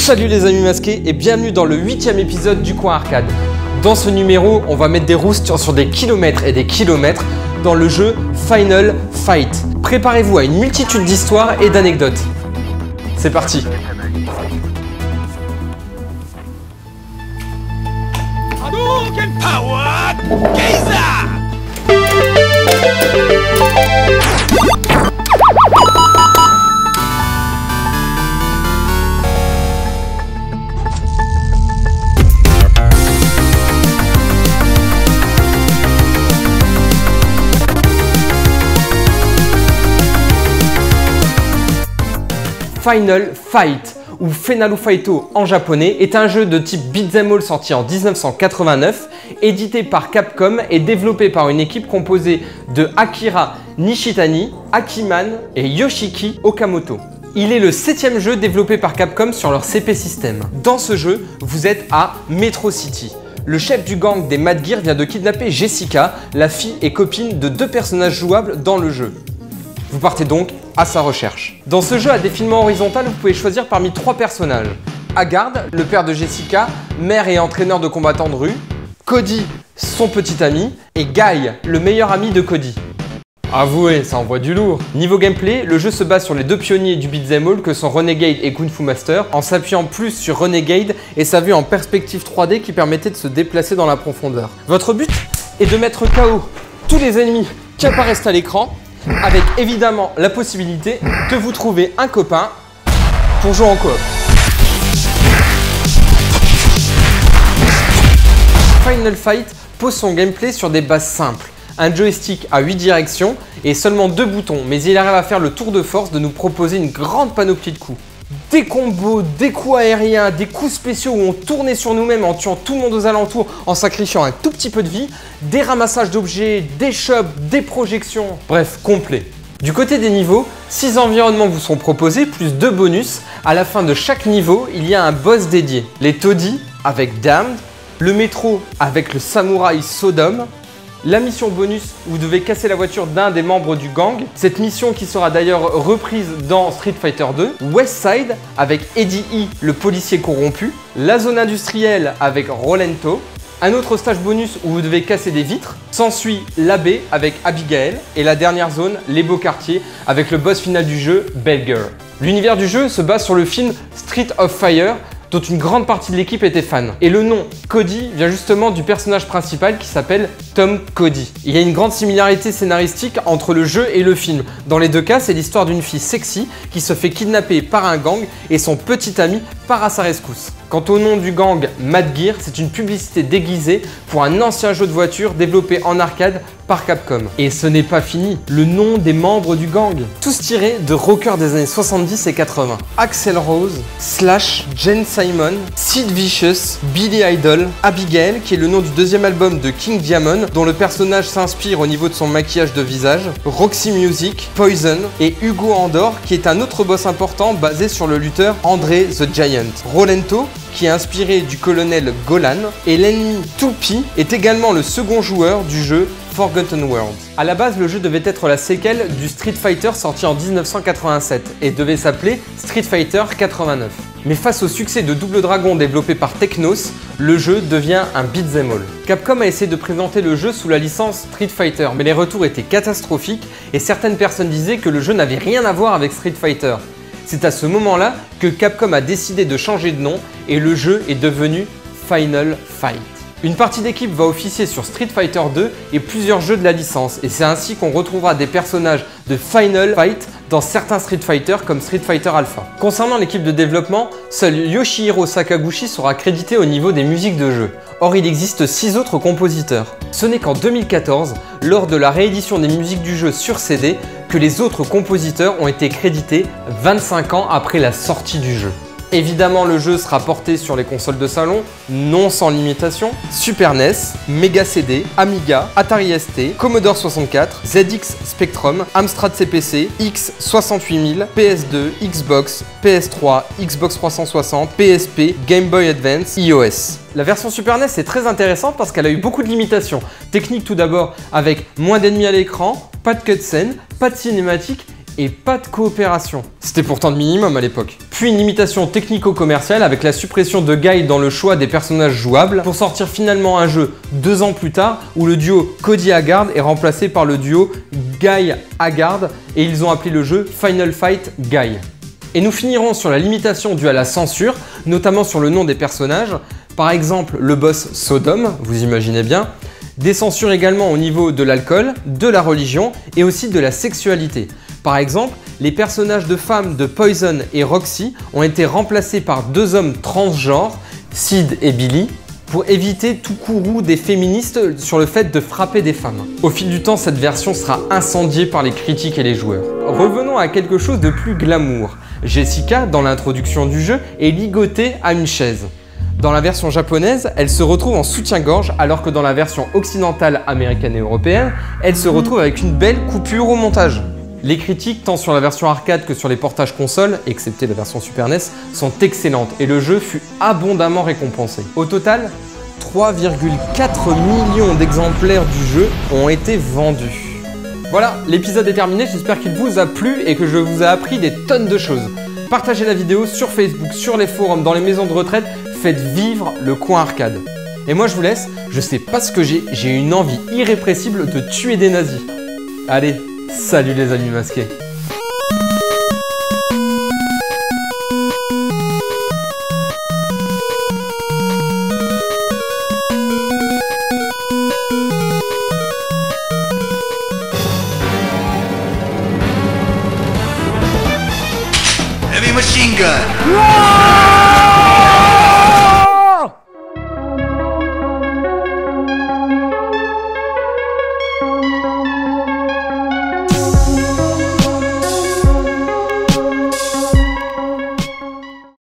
Salut les amis masqués et bienvenue dans le 8e épisode du Coin Arcade. Dans ce numéro, on va mettre des roustes sur des kilomètres et des kilomètres dans le jeu Final Fight. Préparez-vous à une multitude d'histoires et d'anecdotes. C'est parti. Hadouken Power Geyser. Final Fight, ou Fenalu Faito en japonais, est un jeu de type beat'em all sorti en 1989, édité par Capcom et développé par une équipe composée de Akira Nishitani, Akiman et Yoshiki Okamoto. Il est le 7e jeu développé par Capcom sur leur CP System. Dans ce jeu, vous êtes à Metro City. Le chef du gang des Mad Gear vient de kidnapper Jessica, la fille et copine de deux personnages jouables dans le jeu. Vous partez donc à sa recherche. Dans ce jeu à défilement horizontal, vous pouvez choisir parmi 3 personnages. Haggard, le père de Jessica, maire et entraîneur de combattants de rue. Cody, son petit ami. Et Guy, le meilleur ami de Cody. Avouez, ça envoie du lourd. Niveau gameplay, le jeu se base sur les deux pionniers du beat'em all que sont Renegade et Kung Fu Master, en s'appuyant plus sur Renegade et sa vue en perspective 3D qui permettait de se déplacer dans la profondeur. Votre but est de mettre KO tous les ennemis qui apparaissent à l'écran, avec évidemment la possibilité de vous trouver un copain pour jouer en coop. Final Fight pose son gameplay sur des bases simples. Un joystick à 8 directions et seulement 2 boutons, mais il arrive à faire le tour de force de nous proposer une grande panoplie de coups. Des combos, des coups aériens, des coups spéciaux où on tournait sur nous-mêmes en tuant tout le monde aux alentours en sacrifiant un tout petit peu de vie, des ramassages d'objets, des shops, des projections, bref, complet. Du côté des niveaux, 6 environnements vous sont proposés, plus 2 bonus. À la fin de chaque niveau, il y a un boss dédié. Les taudis avec Damned, le métro avec le samouraï Sodom, la mission bonus où vous devez casser la voiture d'un des membres du gang. Cette mission qui sera d'ailleurs reprise dans Street Fighter 2. West Side avec Eddie E, le policier corrompu. La zone industrielle avec Rolento. Un autre stage bonus où vous devez casser des vitres. S'ensuit l'AB avec Abigail. Et la dernière zone, les beaux quartiers, avec le boss final du jeu, Belger. L'univers du jeu se base sur le film Street of Fire, dont une grande partie de l'équipe était fan. Et le nom Cody vient justement du personnage principal qui s'appelle Tom Cody. Il y a une grande similarité scénaristique entre le jeu et le film. Dans les deux cas, c'est l'histoire d'une fille sexy qui se fait kidnapper par un gang et son petit ami part à sa rescousse. Quant au nom du gang Mad Gear, c'est une publicité déguisée pour un ancien jeu de voiture développé en arcade par Capcom. Et ce n'est pas fini, le nom des membres du gang. Tous tirés de rockers des années 70 et 80. Axl Rose, Slash, Jane Simon, Sid Vicious, Billy Idol, Abigail, qui est le nom du deuxième album de King Diamond, dont le personnage s'inspire au niveau de son maquillage de visage, Roxy Music, Poison et Hugo Andor, qui est un autre boss important basé sur le lutteur André the Giant. Rolento, qui est inspiré du colonel Golan, et l'ennemi Toupie est également le second joueur du jeu Forgotten World. A la base, le jeu devait être la séquelle du Street Fighter sorti en 1987 et devait s'appeler Street Fighter 89. Mais face au succès de Double Dragon développé par Technos, le jeu devient un beat'em all. Capcom a essayé de présenter le jeu sous la licence Street Fighter, mais les retours étaient catastrophiques et certaines personnes disaient que le jeu n'avait rien à voir avec Street Fighter. C'est à ce moment-là que Capcom a décidé de changer de nom et le jeu est devenu Final Fight. Une partie d'équipe va officier sur Street Fighter 2 et plusieurs jeux de la licence, et c'est ainsi qu'on retrouvera des personnages de Final Fight dans certains Street Fighter comme Street Fighter Alpha. Concernant l'équipe de développement, seul Yoshihiro Sakaguchi sera crédité au niveau des musiques de jeu. Or, il existe 6 autres compositeurs. Ce n'est qu'en 2014, lors de la réédition des musiques du jeu sur CD, que les autres compositeurs ont été crédités 25 ans après la sortie du jeu. Évidemment, le jeu sera porté sur les consoles de salon, non sans limitation, Super NES, Mega CD, Amiga, Atari ST, Commodore 64, ZX Spectrum, Amstrad CPC, X68000, PS2, Xbox, PS3, Xbox 360, PSP, Game Boy Advance, iOS. La version Super NES est très intéressante parce qu'elle a eu beaucoup de limitations. Technique tout d'abord, avec moins d'ennemis à l'écran, pas de cutscene, pas de cinématique et pas de coopération. C'était pourtant le minimum à l'époque. Puis une limitation technico-commerciale avec la suppression de Guy dans le choix des personnages jouables pour sortir finalement un jeu 2 ans plus tard où le duo Cody Haggard est remplacé par le duo Guy Haggard et ils ont appelé le jeu Final Fight Guy. Et nous finirons sur la limitation due à la censure, notamment sur le nom des personnages. Par exemple, le boss Sodom, vous imaginez bien. Des censures également au niveau de l'alcool, de la religion et aussi de la sexualité. Par exemple, les personnages de femmes de Poison et Roxy ont été remplacés par 2 hommes transgenres, Sid et Billy, pour éviter tout courroux des féministes sur le fait de frapper des femmes. Au fil du temps, cette version sera incendiée par les critiques et les joueurs. Revenons à quelque chose de plus glamour. Jessica, dans l'introduction du jeu, est ligotée à une chaise. Dans la version japonaise, elle se retrouve en soutien-gorge, alors que dans la version occidentale, américaine et européenne, elle se retrouve avec une belle coupure au montage. Les critiques, tant sur la version arcade que sur les portages consoles, excepté la version Super NES, sont excellentes et le jeu fut abondamment récompensé. Au total, 3,4 millions d'exemplaires du jeu ont été vendus. Voilà, l'épisode est terminé, j'espère qu'il vous a plu et que je vous ai appris des tonnes de choses. Partagez la vidéo sur Facebook, sur les forums, dans les maisons de retraite, faites vivre le coin arcade. Et moi je vous laisse, je sais pas ce que j'ai une envie irrépressible de tuer des nazis. Allez, salut les amis masqués. Heavy machine gun!